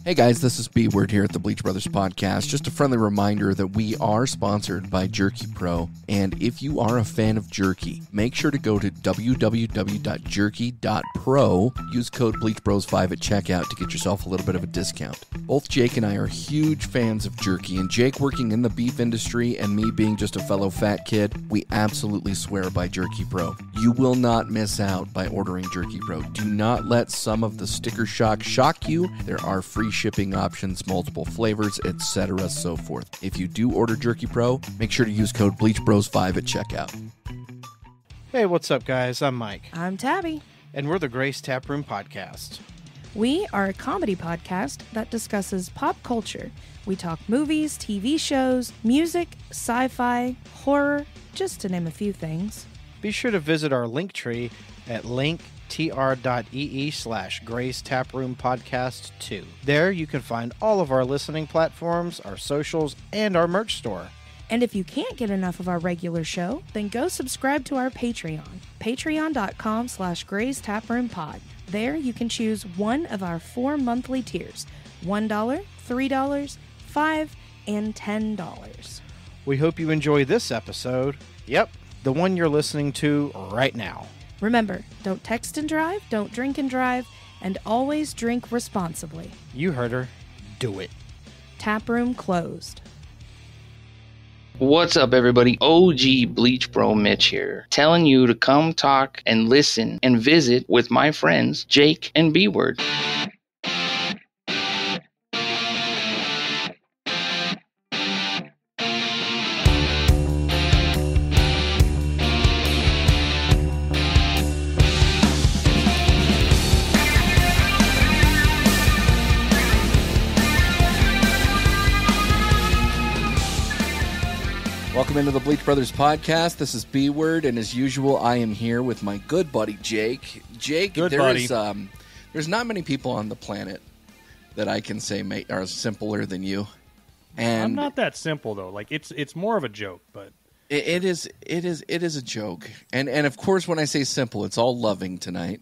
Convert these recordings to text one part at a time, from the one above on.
Hey guys, this is B Word here at the Bleach Brothers podcast. Just a friendly reminder that we are sponsored by Jerky Pro, and if you are a fan of jerky, make sure to go to www.jerky.pro. Use code BleachBros5 at checkout to get yourself a little bit of a discount. Both Jake and I are huge fans of jerky, and Jake working in the beef industry and me being just a fellow fat kid, we absolutely swear by Jerky Pro. You will not miss out by ordering Jerky Pro. Do not let some of the sticker shock you. There are free shipping options, multiple flavors, etc., so forth. If you do order Jerky Pro, make sure to use code BleachBros5 at checkout. Hey, what's up, guys? I'm Mike. I'm Tabby. And we're the Grace Taproom Podcast. We are a comedy podcast that discusses pop culture. We talk movies, TV shows, music, sci-fi, horror, just to name a few things. Be sure to visit our link tree at linktr.ee/Grace Taproom Podcast 2. There you can find all of our listening platforms, our socials, and our merch store. And if you can't get enough of our regular show, then go subscribe to our Patreon, patreon.com/Grace Taproom Pod. There you can choose one of our 4 monthly tiers, $1, $3, $5, and $10. We hope you enjoy this episode. Yep, the one you're listening to right now. Remember, don't text and drive, don't drink and drive, and always drink responsibly. You heard her. Do it. Taproom closed. What's up, everybody? OG Bleach Bro Mitch here, telling you to come talk and listen and visit with my friends Jake and B Word. Welcome into the Bleach Brothers podcast. This is B Word, and as usual, I am here with my good buddy Jake. Jake, Good there's buddy. There's not many people on the planet that I can say are simpler than you. And I'm not that simple though. Like it's more of a joke, but it is a joke. And of course, when I say simple, it's all loving tonight.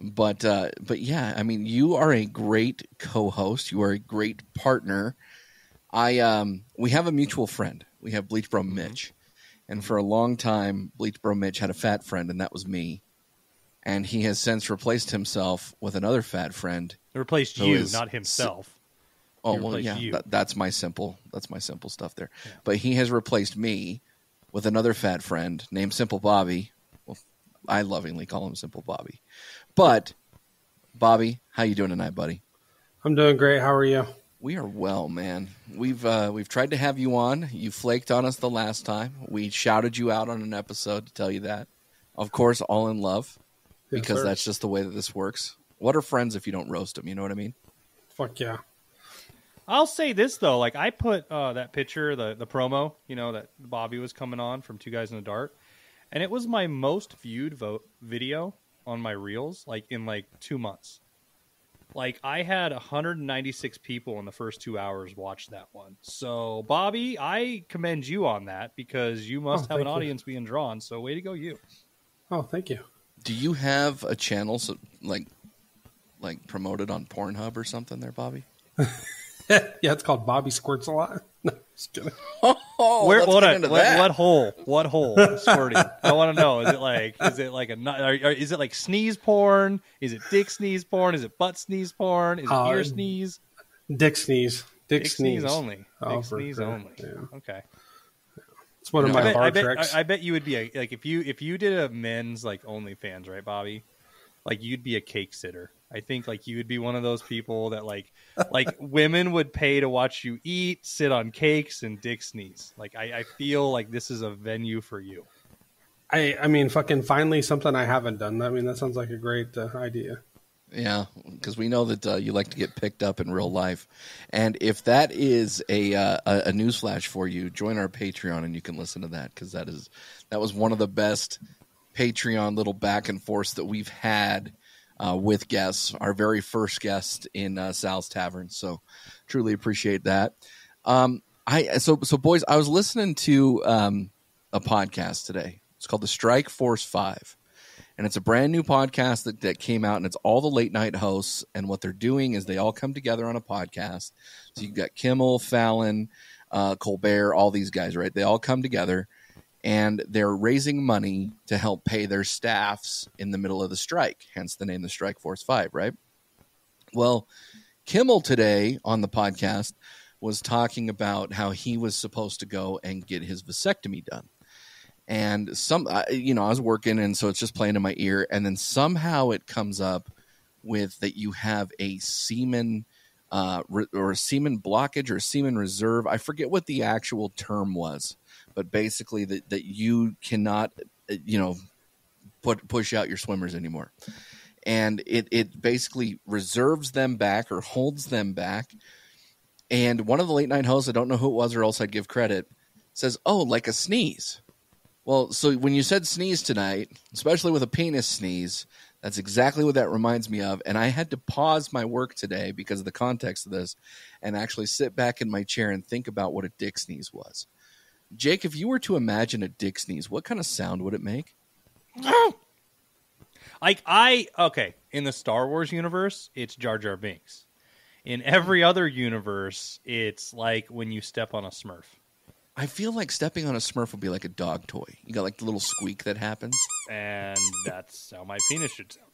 But yeah, I mean, you are a great co-host. You are a great partner. We have a mutual friend. We have Bleach Bro Mitch. And for a long time, Bleach Bro Mitch had a fat friend, and that was me. And he has since replaced himself with another fat friend. it replaced you, not himself. Oh, He well, replaced yeah, you. that's my simple stuff there. Yeah. But he has replaced me with another fat friend named Simple Bobby. Well, I lovingly call him Simple Bobby. But, Bobby, how you doing tonight, buddy? I'm doing great. How are you? We are well, man. We've tried to have you on. You flaked on us the last time. We shouted you out on an episode to tell you that. Of course, all in love, because that's just the way that this works. What are friends if you don't roast them? You know what I mean? Fuck yeah. I'll say this though, like I put that picture, the promo, that Bobby was coming on from Two Guys in the Dark, and it was my most viewed video on my reels, like in 2 months. Like, I had 196 people in the first 2 hours watch that one. So, Bobby, I commend you on that because you must have an audience being drawn. So, way to go, you. Oh, thank you. Do you have a channel like promoted on Pornhub or something there, Bobby? Yeah, it's called Bobby Squirts a Lot. No, just kidding. Oh, Where, let's get into that. what hole? What hole is squirting? I want to know. Is it like sneeze porn? Is it dick sneeze porn? Is it butt sneeze porn? Is it ear sneeze? Dick sneeze. Dick sneeze only. Oh, Dick sneeze sure. only. Yeah. Okay. It's one of my bar tricks. I bet you would be if you did a men's OnlyFans, right, Bobby? Like you'd be a cake sitter. I think you would be one of those people that like women would pay to watch you eat, sit on cakes, and dick sneeze. I feel like this is a venue for you. I mean, fucking finally something I haven't done. I mean, that sounds like a great idea. Yeah, because we know that you like to get picked up in real life. And if that is a newsflash for you, join our Patreon and you can listen to that, because that was one of the best Patreon little back and forths that we've had with guests, our very first guest in Sal's Tavern. So truly appreciate that. So boys, I was listening to a podcast today. It's called the Strike Force 5. And it's a brand new podcast that came out, and it's all the late night hosts. And what they're doing is they all come together on a podcast. So you've got Kimmel, Fallon, Colbert, all these guys, right? They all come together, and they're raising money to help pay their staffs in the middle of the strike, hence the name, the Strike Force 5, right? Well, Kimmel today on the podcast was talking about how he was supposed to go and get his vasectomy done. And I was working, and so it's just playing in my ear. And then somehow it comes up with that you have a semen or a semen blockage or a semen reserve. I forget what the actual term was, but basically that you cannot, push out your swimmers anymore. And it basically reserves them back or holds them back. And one of the late night hosts, I don't know who it was or else I'd give credit, says, "Oh, like a sneeze." Well, so when you said sneeze tonight, especially with a penis sneeze, that's exactly what that reminds me of. And I had to pause my work today because of the context of this and actually sit back in my chair and think about what a dick sneeze was. Jake, if you were to imagine a dick sneeze, what kind of sound would it make? Okay, in the Star Wars universe, it's Jar Jar Binks. In every other universe, it's like when you step on a Smurf. I feel like stepping on a Smurf would be like a dog toy. You got like the little squeak that happens. And that's how my penis should sound.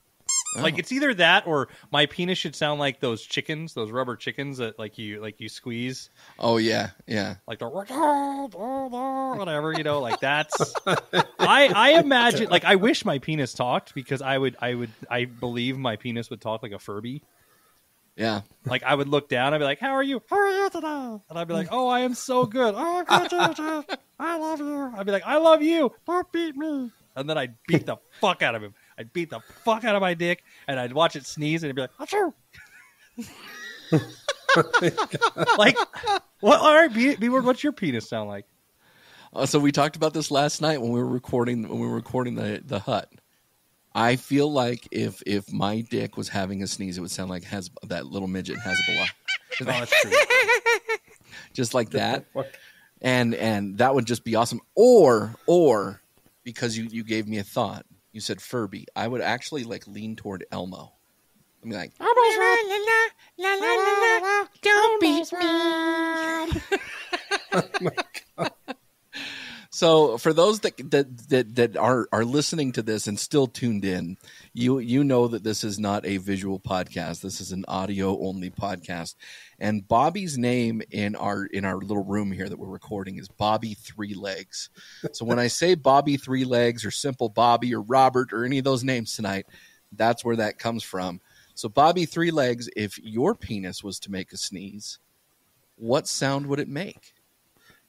Oh. Like it's either that or my penis should sound like those chickens, those rubber chickens that like you squeeze. Oh yeah, yeah. Like the whatever, like that's. I imagine, like, I wish my penis talked because I believe my penis would talk like a Furby. Yeah. Like I would look down, I'd be like, "How are you? How are you today?" And I'd be like, "Oh, I am so good. Oh, good. I love you." I'd be like, "I love you. Don't beat me." And then I'd beat the fuck out of him. I'd beat the fuck out of my dick, and I'd watch it sneeze, and it'd be like, "Achoo!" Like, what? All right, B-word, what's your penis sound like? So we talked about this last night when we were recording the hut. I feel like if my dick was having a sneeze, it would sound like that little midget Hezbollah. Oh, that's true. Just like that, and that would just be awesome. Or because you gave me a thought, you said Furby. I would actually like lean toward Elmo. I'm like, la la la la la, don't beat me. Oh my God. So for those that are listening to this and still tuned in, you know that this is not a visual podcast. This is an audio only podcast. And Bobby's name in our little room here that we're recording is Bobby Three Legs. So when I say Bobby Three Legs or Simple Bobby or Robert or any of those names tonight, that's where that comes from. So Bobby Three Legs, if your penis was to make a sneeze, what sound would it make?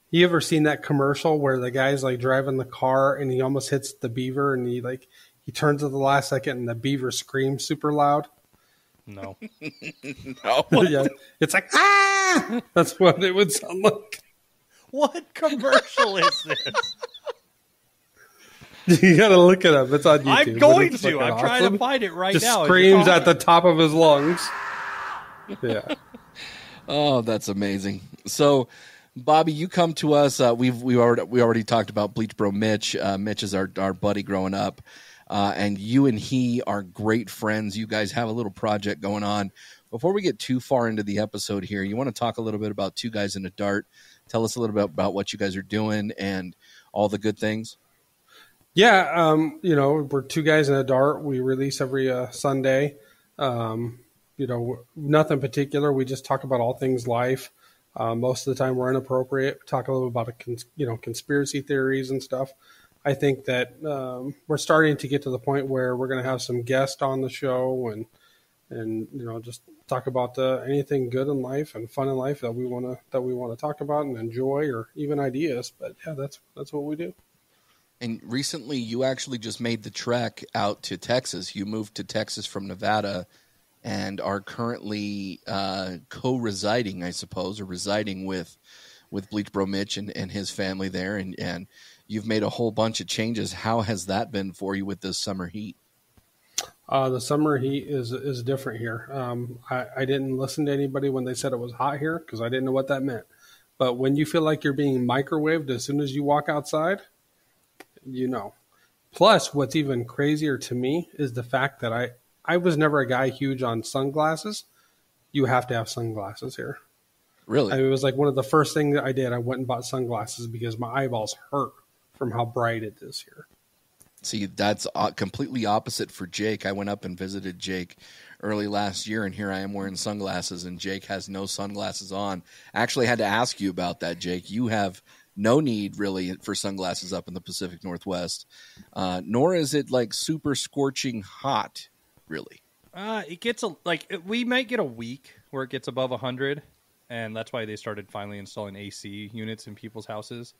You ever seen that commercial where the guy's like driving the car and he almost hits the beaver and he turns at the last second and the beaver screams super loud? No. No. Yeah. It's like, ah! That's what it would sound like. What commercial is this? You got to look it up. It's on YouTube. I'm going to. I'm trying to find it right Just now. Just screams at the top of his lungs. Yeah. Oh, that's amazing. So, Bobby, you come to us. We already talked about Bleach Bro Mitch. Mitch is our buddy growing up, and you and he are great friends. You guys have a little project going on. Before we get too far into the episode here, you want to talk a little bit about Two Guys in a Dart. Tell us a little bit about what you guys are doing and all the good things. Yeah, we're Two Guys in a Dart. We release every Sunday. Nothing particular. We just talk about all things life. Most of the time we're inappropriate. We talk a little about conspiracy theories and stuff. I think that we're starting to get to the point where we're going to have some guests on the show and just talk about anything good in life and fun in life that we want to talk about and enjoy, or even ideas. But yeah, that's what we do. And recently, you actually just made the trek out to Texas. You moved to Texas from Nevada and are currently co-residing, I suppose, or residing with Bleach Bro Mitch and his family there. And you've made a whole bunch of changes. How has that been for you with this summer heat? The summer heat is different here. I didn't listen to anybody when they said it was hot here because I didn't know what that meant. But when you feel like you're being microwaved as soon as you walk outside, Plus, what's even crazier to me is the fact that I was never a guy huge on sunglasses. You have to have sunglasses here. Really? It was like one of the first things I did. I went and bought sunglasses because my eyeballs hurt from how bright it is here. See, that's completely opposite for Jake. I went up and visited Jake early last year, and here I am wearing sunglasses, and Jake has no sunglasses on. I actually had to ask you about that, Jake. You have no need, really, for sunglasses up in the Pacific Northwest, nor is it, like, super scorching hot, really. It gets, we might get a week where it gets above 100, and that's why they started finally installing AC units in people's houses.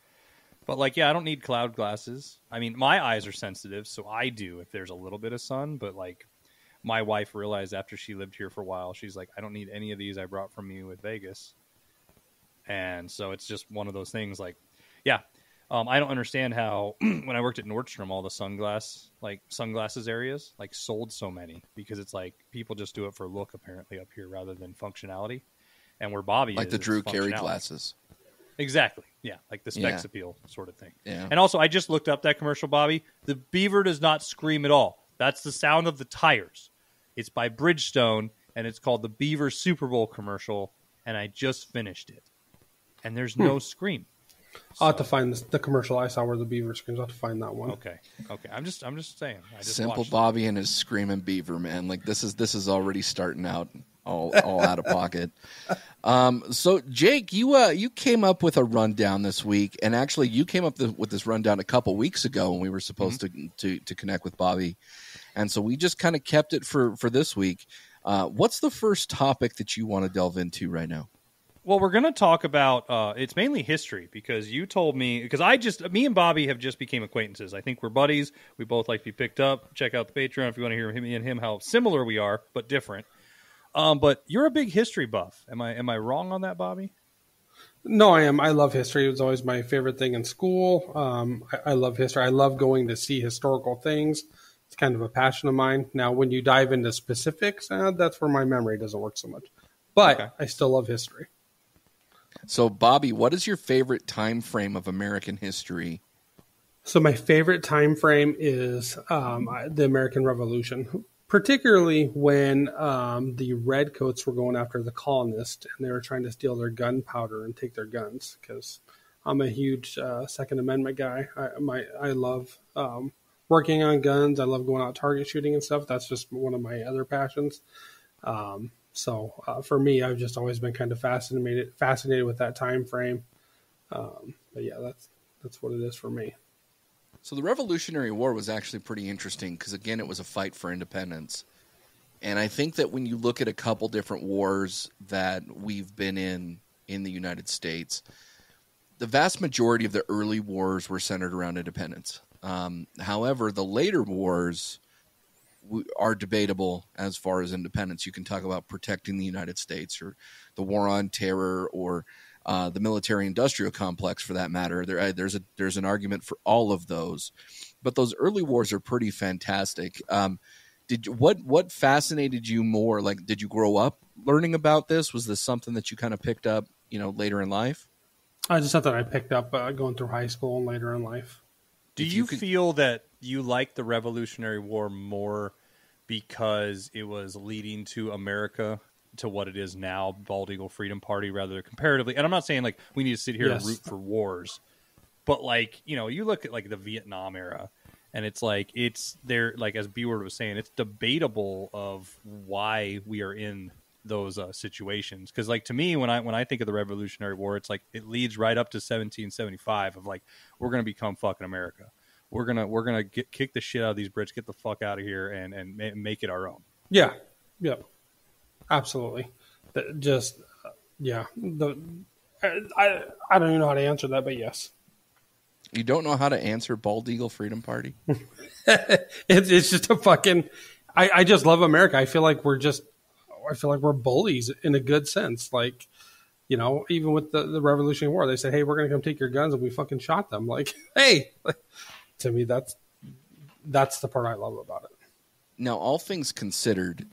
But, like, yeah, I don't need cloud glasses. I mean, my eyes are sensitive, so I do if there's a little bit of sun. But, like, my wife realized after she lived here for a while, she's like, I don't need any of these I brought from you at Vegas. And so it's just one of those things, like, yeah. I don't understand how, when I worked at Nordstrom, all the sunglasses areas, like, sold so many. Because it's like, people just do it for look, apparently, up here, rather than functionality. And where Bobby like is, the Drew it's Carey functionality. glasses. Exactly. Yeah, like the specs appeal sort of thing. Yeah. And also, I just looked up that commercial, Bobby. The beaver does not scream at all. That's the sound of the tires. It's by Bridgestone, and it's called the Beaver Super Bowl commercial, and I just finished it. And there's no scream. I'll have to find the commercial I saw where the beaver screams. I'll have to find that one. Okay. I'm just saying. I just Simple watched Bobby and his screaming beaver, man. Like, this is already starting out all out of pocket. So Jake, you came up with a rundown this week, and actually you came up with this rundown a couple weeks ago when we were supposed to connect with Bobby, and so we just kind of kept it for this week. What's the first topic that you want to delve into right now? Well, we're going to talk about, it's mainly history, because you told me, because me and Bobby have just became acquaintances. I think we're buddies. We both like to be picked up. Check out the Patreon if you want to hear me and him, how similar we are, but different. But you're a big history buff. Am I wrong on that, Bobby? No, I am. I love history. It was always my favorite thing in school. I love history. I love going to see historical things. It's kind of a passion of mine. Now, when you dive into specifics, that's where my memory doesn't work so much. But okay. I still love history. So, Bobby, what is your favorite time frame of American history? So my favorite time frame is the American Revolution, particularly when the redcoats were going after the colonists and they were trying to steal their gunpowder and take their guns. Because I'm a huge Second Amendment guy. I love working on guns. I love going out target shooting and stuff. That's just one of my other passions. So for me, I've just always been kind of fascinated with that time frame. But yeah, that's what it is for me. So the Revolutionary War was actually pretty interesting because, again, it was a fight for independence. And I think that when you look at a couple different wars that we've been in the United States, the vast majority of the early wars were centered around independence. However, the later wars are debatable as far as independence. You can talk about protecting the United States or the war on terror or the military-industrial complex, for that matter. There's an argument for all of those, but those early wars are pretty fantastic. What fascinated you more? Like, did you grow up learning about this? Was this something that you kind of picked up, later in life? Just something I picked up going through high school and later in life. Do you feel that you like the Revolutionary War more because it was leading to America to what it is now, Bald Eagle Freedom Party, rather comparatively? And I'm not saying like we need to sit here and root for wars, but like, you look at like the Vietnam era and it's like, it's there, like as B-Word was saying, it's debatable of why we are in those situations. Because like to me, when I think of the Revolutionary War, it's like it leads right up to 1775 of like, we're going to become fucking America. We're gonna kick the shit out of these Brits, get the fuck out of here, and make it our own. Yeah, yep, absolutely. I don't even know how to answer that, but yes. You don't know how to answer Bald Eagle Freedom Party? It's just a fucking. I just love America. I feel like we're bullies in a good sense. Like, even with the Revolutionary War, they said, "Hey, we're gonna come take your guns," and we fucking shot them. Like, hey. To me, that's the part I love about it. Now, all things considered,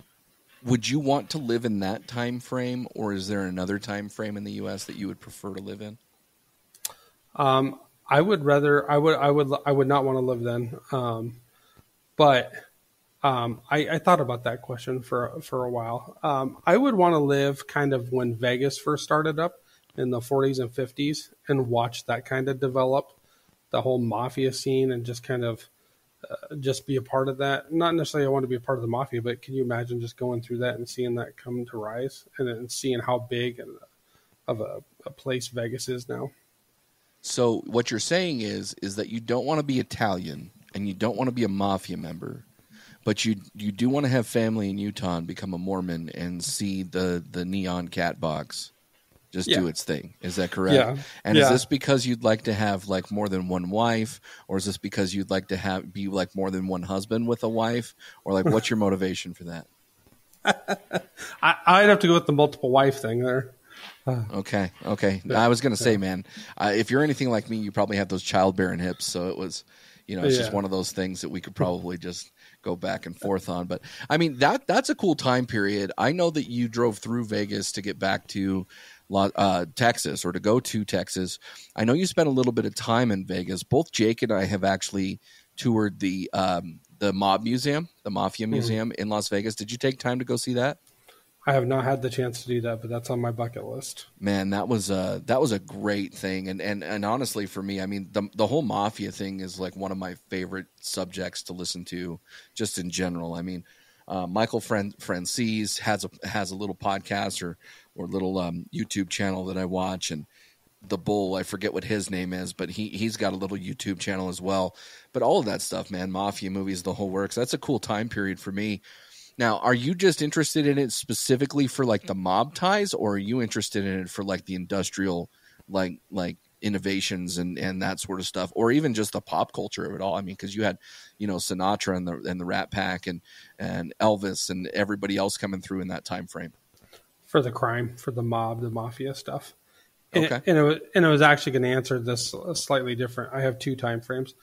would you want to live in that time frame, or is there another time frame in the U.S. that you would prefer to live in? I would rather. I would not want to live then. But I thought about that question for a while. I would want to live kind of when Vegas first started up in the 40s and 50s and watch that kind of develop, the whole mafia scene, and just kind of just be a part of that. Not necessarily I want to be a part of the mafia, but can you imagine just going through that and seeing that come to rise, and then seeing how big of a place Vegas is now? So what you're saying is that you don't want to be Italian and you don't want to be a mafia member, but you do want to have family in Utah and become a Mormon and see the neon cat box just do its thing. Is that correct? Yeah. And is this because you'd like to have like more than one wife, or is this because you'd like to be like more than one husband with a wife, or like what's your motivation for that? I'd have to go with the multiple wife thing there. Okay. I was going to say, man, if you're anything like me, you probably have those childbearing hips. So it was, it's just one of those things that we could probably just go back and forth on. But I mean, that's a cool time period. I know that you drove through Vegas to get back to Texas, or to go to Texas. I know you spent a little bit of time in Vegas. Both Jake and I have actually toured the Mob Museum, the Mafia Museum in Las Vegas. Did you take time to go see that? I have not had the chance to do that, but that's on my bucket list. Man, that was a great thing, and honestly, for me, I mean, the whole mafia thing is like one of my favorite subjects to listen to, just in general. I mean, Michael Francis has a little podcast or little YouTube channel that I watch, and the Bull, I forget what his name is, but he's got a little YouTube channel as well. But all of that stuff, man, mafia movies, the whole works. That's a cool time period for me. Now, are you just interested in it specifically for like the mob ties, or are you interested in it for like the industrial, like innovations and that sort of stuff, or even just the pop culture of it all? I mean, because you had, Sinatra and the Rat Pack and Elvis and everybody else coming through in that time frame. For the crime, for the mob, the mafia stuff. Okay. And it was actually going to answer this slightly different. I have two time frames.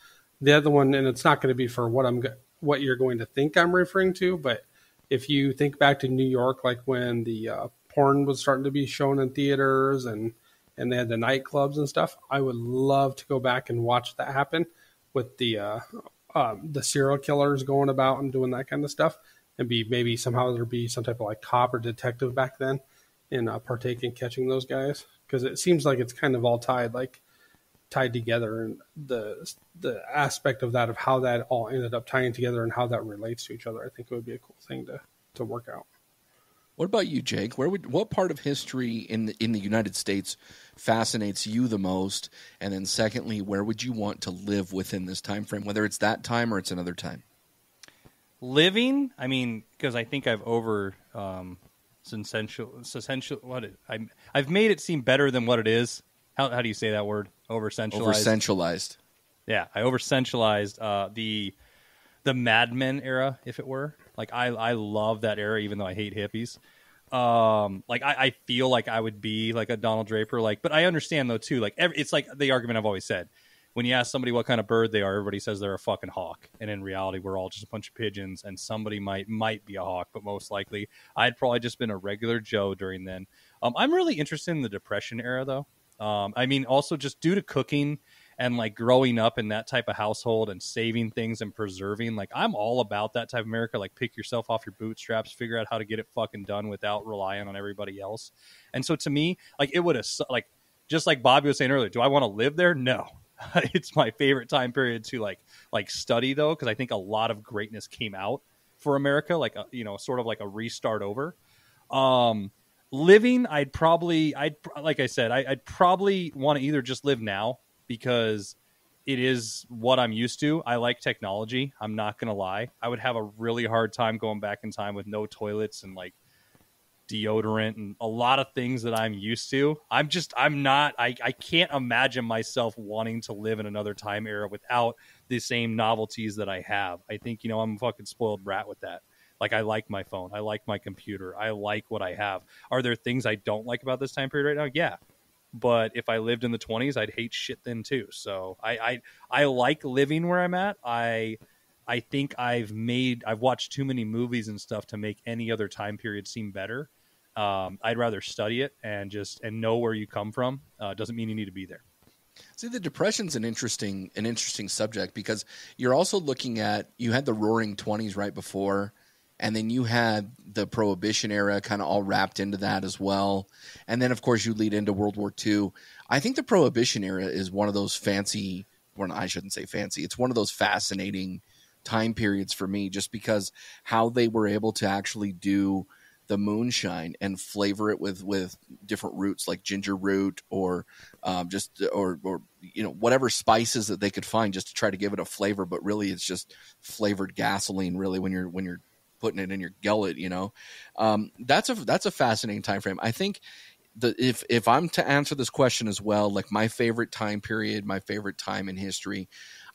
The other one, and it's not going to be for what you're going to think I'm referring to, but if you think back to New York, like when the porn was starting to be shown in theaters and they had the nightclubs and stuff, I would love to go back and watch that happen with the serial killers going about and doing that kind of stuff, and maybe somehow there'd be some type of like cop or detective back then and partake in catching those guys, because it seems like it's kind of all tied together, and the aspect of that, of how that all ended up tying together and how that relates to each other, I think it would be a cool thing to work out. What about you, Jake? What part of history in the United States fascinates you the most? And then secondly, where would you want to live within this time frame, whether it's that time or it's another time? Living, I mean, because I think I've I've made it seem better than what it is. How do you say that word? Over-centralized. Over-centralized. Yeah, I over-centralized the Mad Men era, if it were. Like, I love that era, even though I hate hippies. I feel like I would be like a Donald Draper. But I understand, though, too. It's like the argument I've always said. When you ask somebody what kind of bird they are, everybody says they're a fucking hawk. And in reality, we're all just a bunch of pigeons, and somebody might be a hawk, but most likely I'd probably just been a regular Joe during then. I'm really interested in the Depression era, though. I mean, also just due to cooking and like growing up in that type of household and saving things and preserving, I'm all about that type of America. Like, pick yourself off your bootstraps, figure out how to get it fucking done without relying on everybody else. And so to me, it would have, just like Bobby was saying earlier, do I want to live there? No. It's my favorite time period to study, though, because I think a lot of greatness came out for America, sort of like a restart over. Living, I'd probably want to either just live now, because it is what I'm used to. I like technology. I'm not going to lie. I would have a really hard time going back in time with no toilets and deodorant and a lot of things that I'm used to. I can't imagine myself wanting to live in another time era without the same novelties that I have. I think, I'm a fucking spoiled brat with that. I like my phone. I like my computer. I like what I have. Are there things I don't like about this time period right now? Yeah. But if I lived in the 20s, I'd hate shit then too. So I like living where I'm at. I think I've watched too many movies and stuff to make any other time period seem better. I'd rather study it and know where you come from. Doesn't mean you need to be there. See, the Depression's an interesting subject because you're also looking at, you had the Roaring Twenties right before, and then you had the Prohibition era kind of all wrapped into that as well. And then, of course, you lead into World War II. I think the Prohibition era is one of those fancy, well, I shouldn't say fancy, it's one of those fascinating time periods for me, just because how they were able to actually do the moonshine and flavor it with different roots like ginger root or whatever spices that they could find just to try to give it a flavor, but really it's just flavored gasoline really when you're putting it in your gullet. That's a fascinating time frame. I think if I'm to answer this question as well, like my favorite time period, my favorite time in history,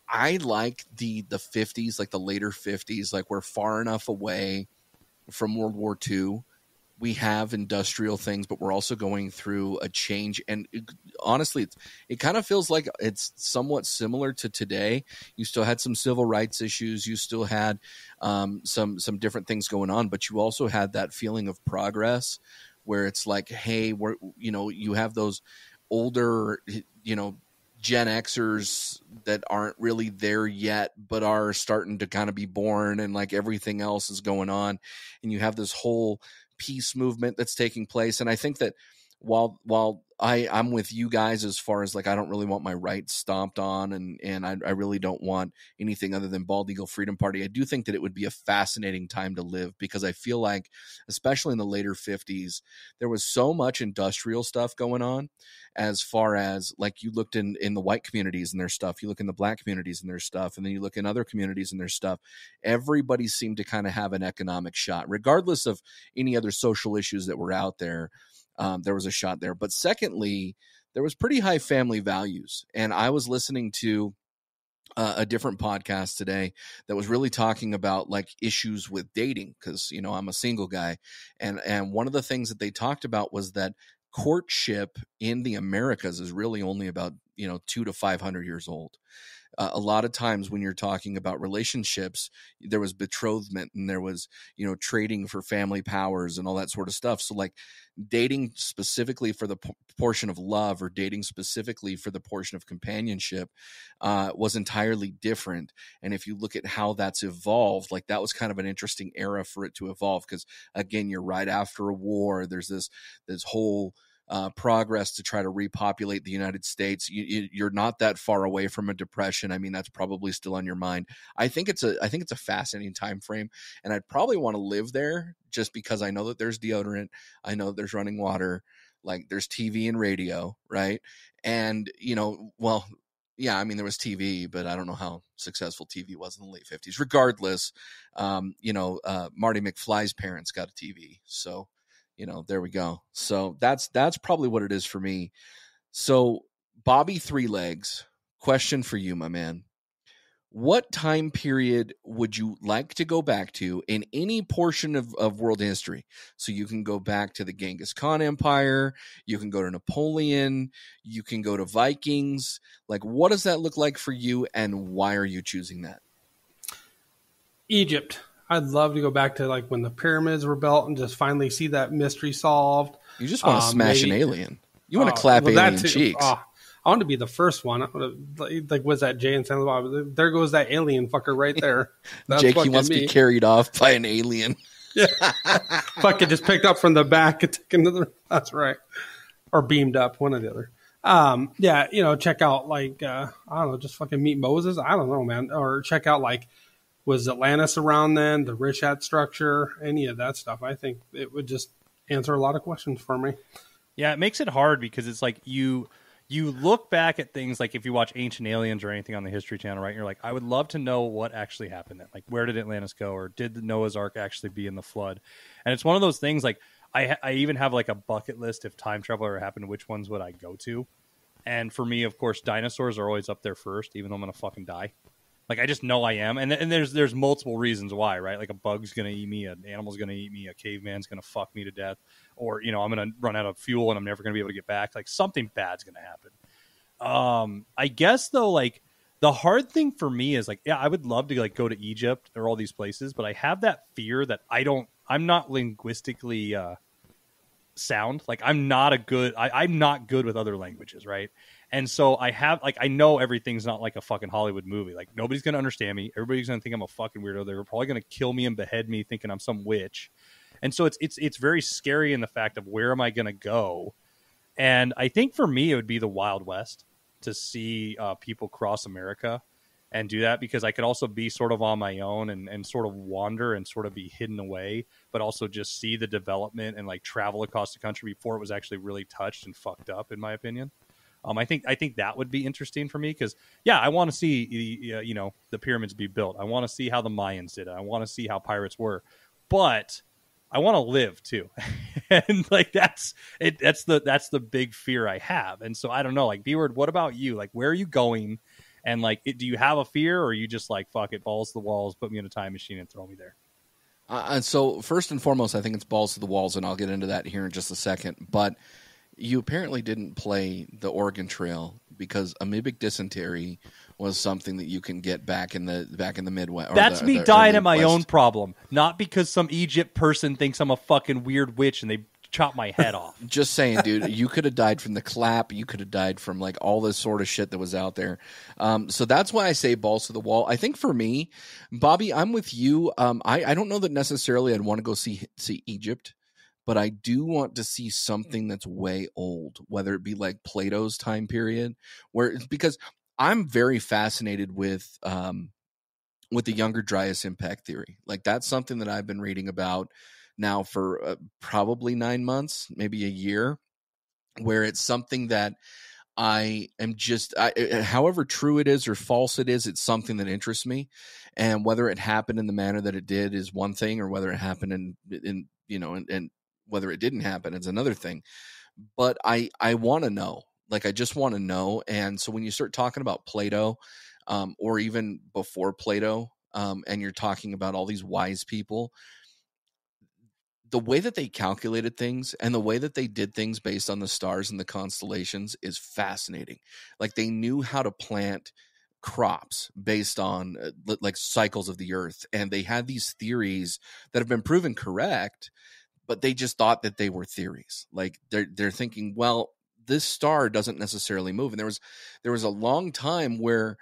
I like the 50s, like the later 50s. Like we're far enough away from World War II. We have industrial things, but we're also going through a change. And honestly, it kind of feels like it's somewhat similar to today. You still had some civil rights issues. You still had some different things going on, but you also had that feeling of progress where it's like, hey, you have those older, Gen Xers that aren't really there yet, but are starting to kind of be born, and like everything else is going on. And you have this whole peace movement that's taking place. And I think that while I'm with you guys as far as like, I don't really want my rights stomped on, and I really don't want anything other than Bald Eagle Freedom Party. I do think that it would be a fascinating time to live, because I feel like, especially in the later 50s, there was so much industrial stuff going on, as far as like you looked in the white communities and their stuff, you look in the black communities and their stuff, and then you look in other communities and their stuff. Everybody seemed to kind of have an economic shot, regardless of any other social issues that were out there. There was a shot there. But secondly, there was pretty high family values. And I was listening to a different podcast today that was really talking about like issues with dating, because, I'm a single guy. And one of the things that they talked about was that courtship in the Americas is really only about, 200 to 500 years old. A lot of times when you're talking about relationships, there was betrothment and there was, trading for family powers and all that sort of stuff. So like dating specifically for the portion of love, or dating specifically for the portion of companionship, was entirely different. And if you look at how that's evolved, like that was kind of an interesting era for it to evolve, because again, you're right after a war. There's this whole progress to try to repopulate the United States. You're not that far away from a depression. I mean, that's probably still on your mind. I think it's a fascinating time frame, and I'd probably want to live there just because I know that there's deodorant, I know that there's running water, like there's TV and radio, right? And yeah, I mean, there was TV, but I don't know how successful TV was in the late 50s. Regardless, Marty McFly's parents got a TV, so there we go. So that's probably what it is for me. So Bobby Three Legs, question for you, my man. What time period would you like to go back to in any portion of world history? So you can go back to the Genghis Khan Empire, you can go to Napoleon, you can go to Vikings. Like, what does that look like for you, and why are you choosing that? Egypt. I'd love to go back to like when the pyramids were built and just finally see that mystery solved. You just want to smash an alien. You want to clap alien cheeks. I want to be the first one. Like, was that Jay and Silent Bob? There goes that alien fucker right there. That's Jake, he wants to be carried off by an alien. Yeah. Fucking just picked up from the back and taken to the. That's right. Or beamed up, one or the other. Check out like I don't know, just fucking meet Moses. I don't know, man. Or check out like, was Atlantis around then? The Rishat structure, any of that stuff. I think it would just answer a lot of questions for me. Yeah, it makes it hard because it's like you look back at things like if you watch Ancient Aliens or anything on the History Channel, right? You're like, I would love to know what actually happened then. Like, where did Atlantis go, or did the Noah's Ark actually be in the flood? And it's one of those things. Like, I even have like a bucket list if time travel ever happened. Which ones would I go to? And for me, of course, dinosaurs are always up there first, even though I'm gonna fucking die. Like, I just know I am. And there's multiple reasons why, right? Like, a bug's going to eat me, an animal's going to eat me, a caveman's going to fuck me to death, or, I'm going to run out of fuel and I'm never going to be able to get back. Like, something bad's going to happen. I guess, though, like, the hard thing for me is, like, yeah, I would love to, like, go to Egypt or all these places, but I have that fear that I'm not linguistically sound. Like I'm not good with other languages, right? And so I know everything's not like a fucking Hollywood movie. Like nobody's gonna understand me. Everybody's gonna think I'm a fucking weirdo. They're probably gonna kill me and behead me, thinking I'm some witch. And so it's very scary in the fact of where am I gonna go? And I think for me it would be the Wild West to see people cross America and do that, because I could also be sort of on my own and sort of wander and sort of be hidden away, but also just see the development and like travel across the country before it was actually really touched and fucked up, in my opinion. I think that would be interesting for me because, yeah, I want to see the pyramids be built. I want to see how the Mayans did it. I want to see how pirates were, but I want to live too, and like that's it. That's the big fear I have, and so I don't know. Like, B-Word, what about you? Like, where are you going? And like, do you have a fear, or are you just like, fuck it, balls to the walls, put me in a time machine and throw me there? And so first and foremost, I think it's balls to the walls, and I'll get into that here in just a second. But you apparently didn't play the Oregon Trail because amoebic dysentery was something that you can get back in the Midwest. That's me dying at my own problem, not because some Egypt person thinks I'm a fucking weird witch and they chop my head off. Just saying, dude, you could have died from the clap. You could have died from like all this sort of shit that was out there. So that's why I say balls to the wall. I think for me, Bobby, I'm with you. I don't know that necessarily I'd want to go see Egypt, but I do want to see something that's way old, whether it be like Plato's time period, because I'm very fascinated with the Younger Dryas impact theory. Like that's something that I've been reading about now for probably 9 months, maybe a year, where it's something that I am however true it is or false it is, it's something that interests me. And whether it happened in the manner that it did is one thing, or whether it happened in whether it didn't happen is another thing. But I want to know, like, I just want to know. And so when you start talking about Plato, or even before Plato, and you're talking about all these wise people, the way that they calculated things and the way that they did things based on the stars and the constellations is fascinating. Like they knew how to plant crops based on like cycles of the earth. And they had these theories that have been proven correct, but they just thought that they were theories. Like they're thinking, well, this star doesn't necessarily move. And there was a long time where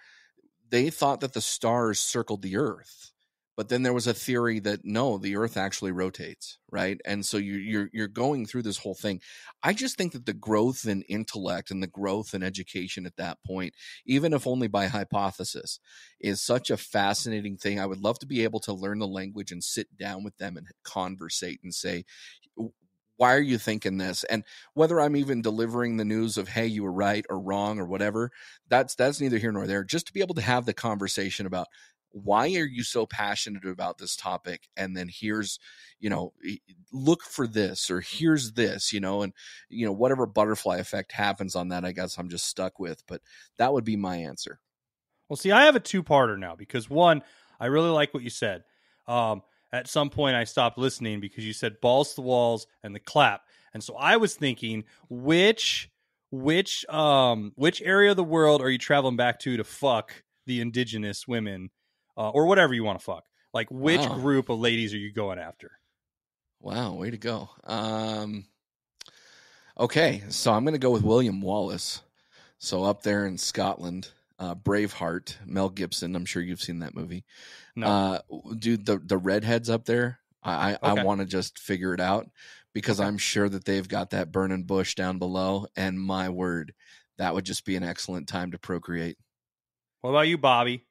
they thought that the stars circled the earth. But then there was a theory that no, the earth actually rotates, right? And so you're going through this whole thing. I just think that the growth in intellect and the growth in education at that point, even if only by hypothesis, is such a fascinating thing. I would love to be able to learn the language and sit down with them and conversate and say, why are you thinking this? And whether I'm even delivering the news of, hey, you were right or wrong or whatever, that's neither here nor there. Just to be able to have the conversation about, why are you so passionate about this topic? And then here's, look for this, or here's this, and, whatever butterfly effect happens on that, I guess I'm just stuck with. But that would be my answer. Well, see, I have a two-parter now because one, I really like what you said. At some point I stopped listening because you said balls to the walls and the clap. And so I was thinking, which area of the world are you traveling back to fuck the indigenous women? Or whatever you want to fuck. Like, which group of ladies are you going after? Wow, way to go. Okay, so I'm going to go with William Wallace. So up there in Scotland, Braveheart, Mel Gibson. I'm sure you've seen that movie. No. Dude, the redheads up there, I want to just figure it out because I'm sure that they've got that burning bush down below. And my word, that would just be an excellent time to procreate. What about you, Bobby?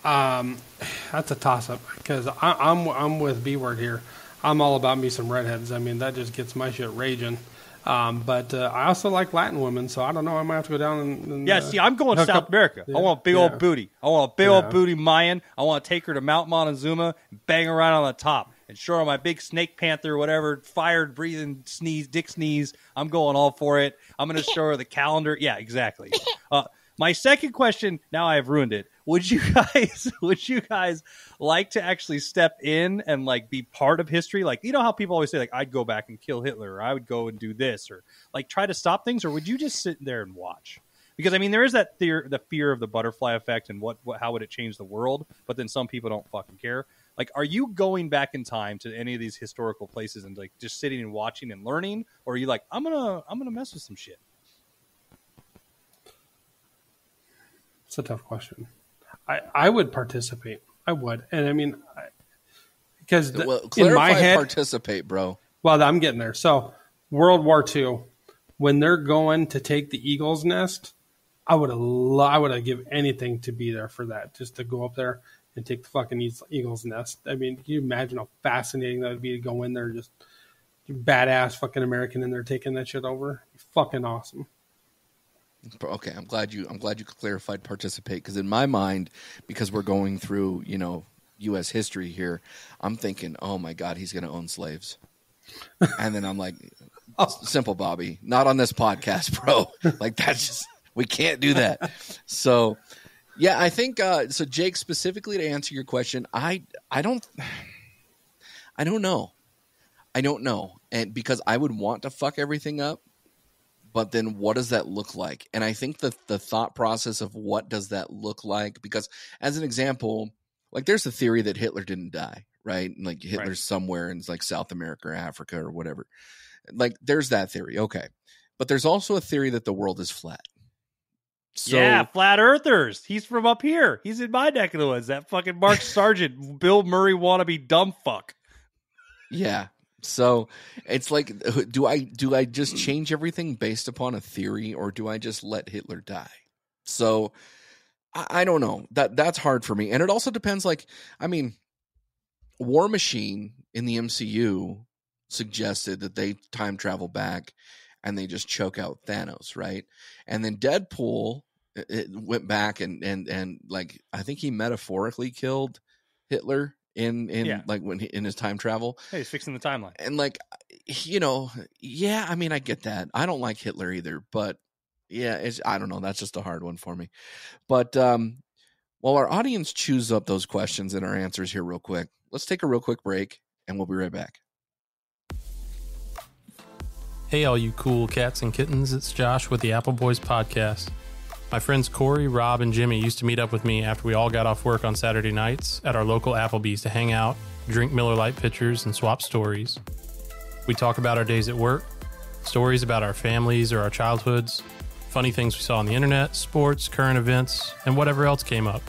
That's a toss-up because I'm with B-Word here. I'm all about me some redheads. I mean, that just gets my shit raging. But I also like Latin women, so I don't know. I might have to go down and see, I'm going South America. Yeah, I want a big old booty. I want a big old booty Mayan. I want to take her to Mount Montezuma and bang her right on the top and show her my big snake panther, whatever, fired, breathing, dick sneeze. I'm going all for it. I'm going to show her the calendar. Yeah, exactly. My second question, now I have ruined it. Would you guys like to actually step in and like be part of history? Like, you know how people always say, like, I'd go back and kill Hitler, or I would go and do this, or like try to stop things, or would you just sit there and watch? Because I mean, there is that the fear of the butterfly effect and how would it change the world? But then some people don't fucking care. Like, are you going back in time to any of these historical places and like just sitting and watching and learning, or are you like, I'm gonna mess with some shit? It's a tough question. I would participate. I would, and I mean, because in my head, participate, bro. Well, I'm getting there. So, World War II, when they're going to take the Eagle's Nest, I would have given anything to be there for that, just to go up there and take the fucking Eagle's Nest. I mean, can you imagine how fascinating that would be to go in there, just badass fucking American in there taking that shit over? Fucking awesome. Okay, I'm glad you clarified participate, because in my mind, because we're going through, U.S. history here, I'm thinking, oh my God, he's going to own slaves. And then I'm like, simple, Bobby, not on this podcast, bro. Like, that's just, we can't do that. So, yeah, I think, so Jake, specifically to answer your question, I don't know. And because I would want to fuck everything up, but then what does that look like? And I think the thought process of what does that look like, because as an example, like there's a theory that Hitler didn't die, right? And like Hitler's somewhere in like South America or Africa or whatever. Like there's that theory. Okay. But there's also a theory that the world is flat. So, yeah, flat earthers. He's from up here. He's in my neck of the woods. That fucking Mark Sargent, Bill Murray wannabe dumb fuck. Yeah. So it's like, do I just change everything based upon a theory, or do I just let Hitler die? So I don't know. That's hard for me. And it also depends. Like, I mean, War Machine in the MCU suggested that they time travel back and they just choke out Thanos, right? And then Deadpool it went back and like, I think he metaphorically killed Hitler in like when in his time travel. Hey, he's fixing the timeline. And like, yeah, I mean, I get that. I don't like Hitler either, but yeah, I don't know. That's just a hard one for me. But while our audience chews up those questions and our answers here real quick, let's take a real quick break and we'll be right back. Hey, all you cool cats and kittens. It's Josh with the Apple Boys podcast. My friends Corey, Rob, and Jimmy used to meet up with me after we all got off work on Saturday nights at our local Applebee's to hang out, drink Miller Lite pitchers, and swap stories. We talk about our days at work, stories about our families or our childhoods, funny things we saw on the internet, sports, current events, and whatever else came up.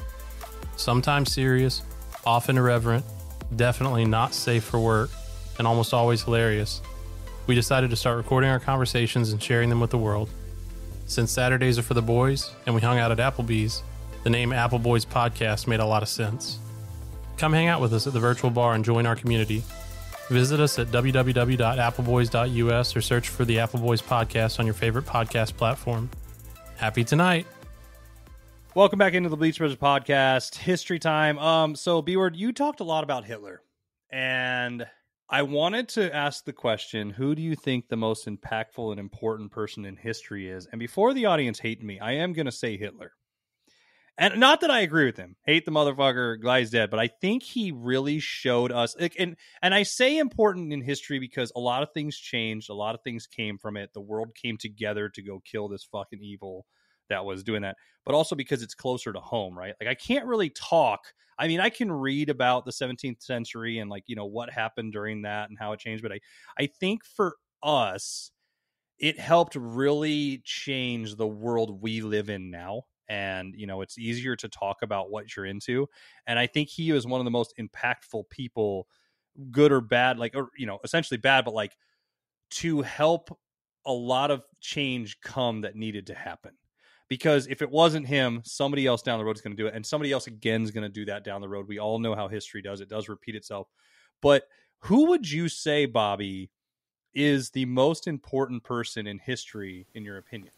Sometimes serious, often irreverent, definitely not safe for work, and almost always hilarious. We decided to start recording our conversations and sharing them with the world. Since Saturdays are for the boys, and we hung out at Applebee's, the name Apple Boys Podcast made a lot of sense. Come hang out with us at the virtual bar and join our community. Visit us at www.appleboys.us or search for the Apple Boys Podcast on your favorite podcast platform. Happy tonight! Welcome back into the Bleach Bros podcast, history time. So B-Word, you talked a lot about Hitler, and I wanted to ask the question, who do you think the most impactful and important person in history is? And before the audience hate me, I am going to say Hitler. And not that I agree with him. Hate the motherfucker, guy's dead. But I think he really showed us. And I say important in history because a lot of things changed. A lot of things came from it. The world came together to go kill this fucking evil that was doing that. But also because it's closer to home, right? Like, I can't really talk. I mean, I can read about the 17th century and like, what happened during that and how it changed. But I think for us, it helped really change the world we live in now. And, it's easier to talk about what you're into. And I think he was one of the most impactful people, good or bad, like, or, essentially bad, but like to help a lot of change come that needed to happen. Because if it wasn't him, somebody else down the road is going to do it. And somebody else again is going to do that down the road. We all know how history does. It does repeat itself. But who would you say, Bobby, is the most important person in history, in your opinion?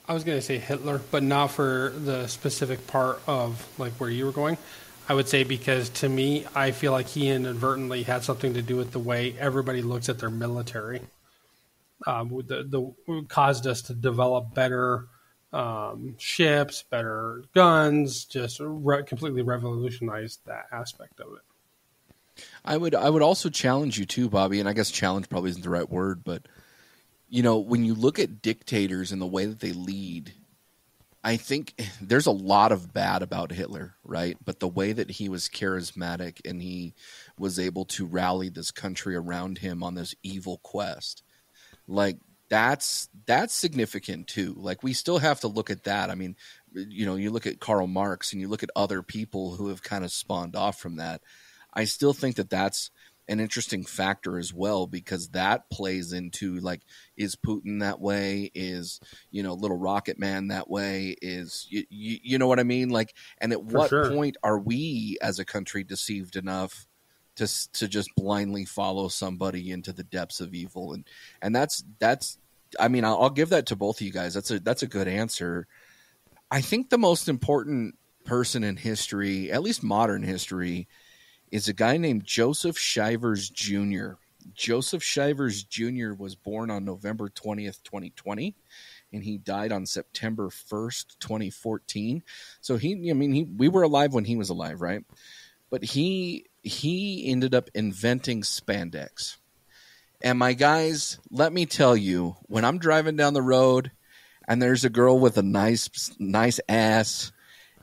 I was going to say Hitler, but not for the specific part of like where you were going. I would say because to me, I feel like he inadvertently had something to do with the way everybody looks at their military. Caused us to develop better ships, better guns, just completely revolutionized that aspect of it. I would also challenge you too, Bobby, and I guess challenge probably isn't the right word, but when you look at dictators and the way that they lead, I think there's a lot of bad about Hitler, right? But the way that he was charismatic and he was able to rally this country around him on this evil quest, like that's significant too. Like we still have to look at that. I mean, you look at Karl Marx and you look at other people who have kind of spawned off from that. I still think that that's an interesting factor as well, because that plays into like, is Putin that way? Is, Little Rocket Man that way? Is, you know what I mean? Like, and at what point are we as a country deceived enough to just blindly follow somebody into the depths of evil? And that's, I mean, I'll give that to both of you guys. That's a good answer. I think the most important person in history, at least modern history, is a guy named Joseph Shivers Jr. Joseph Shivers Jr. was born on November 20th, 2020, and he died on September 1st, 2014. So we were alive when he was alive, right? But he ended up inventing spandex. And my guys, let me tell you, when I'm driving down the road and there's a girl with a nice ass,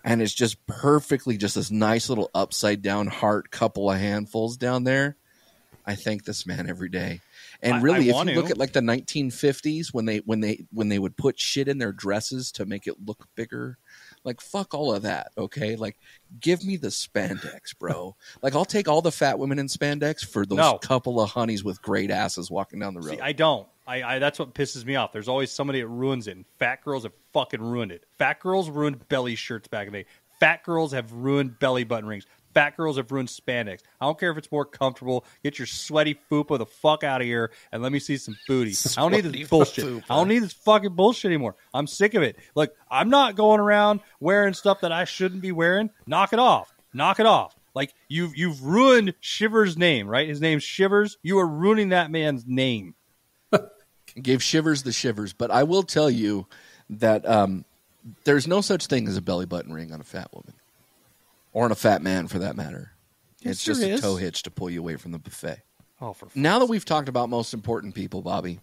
and it's just perfectly just this nice little upside down heart, couple of handfuls down there, I thank this man every day. And really, if you look at like the 1950s when they would put shit in their dresses to make it look bigger, like fuck all of that, okay? Like give me the spandex, bro. Like I'll take all the fat women in spandex for those couple of honeys with great asses walking down the road. See, I don't. I that's what pisses me off. There's always somebody that ruins it, and fat girls have fucking ruined it. Fat girls ruined belly shirts back in the day. Fat girls have ruined belly button rings. Fat girls have ruined spandex. I don't care if it's more comfortable. Get your sweaty fupa the fuck out of here and let me see some booty. I don't need this bullshit. Fupa. I don't need this fucking bullshit anymore. I'm sick of it. Look, I'm not going around wearing stuff that I shouldn't be wearing. Knock it off. Knock it off. Like you've ruined Shivers' name, right? His name's Shivers. You are ruining that man's name. Gave Shivers the shivers, but I will tell you that there's no such thing as a belly button ring on a fat woman, or on a fat man for that matter. Yes, it's just a toe hitch to pull you away from the buffet. Oh, now that we've talked about most important people, Bobby,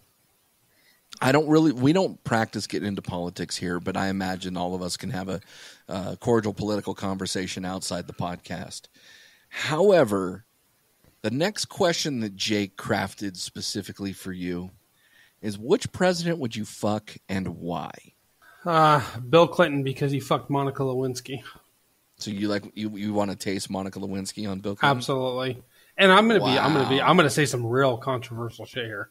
we don't practice getting into politics here, but I imagine all of us can have a cordial political conversation outside the podcast. However, the next question that Jake crafted specifically for you is, which president would you fuck and why? Bill Clinton, because he fucked Monica Lewinsky. So you want to taste Monica Lewinsky on Bill Clinton? Absolutely. And I'm gonna say some real controversial shit here.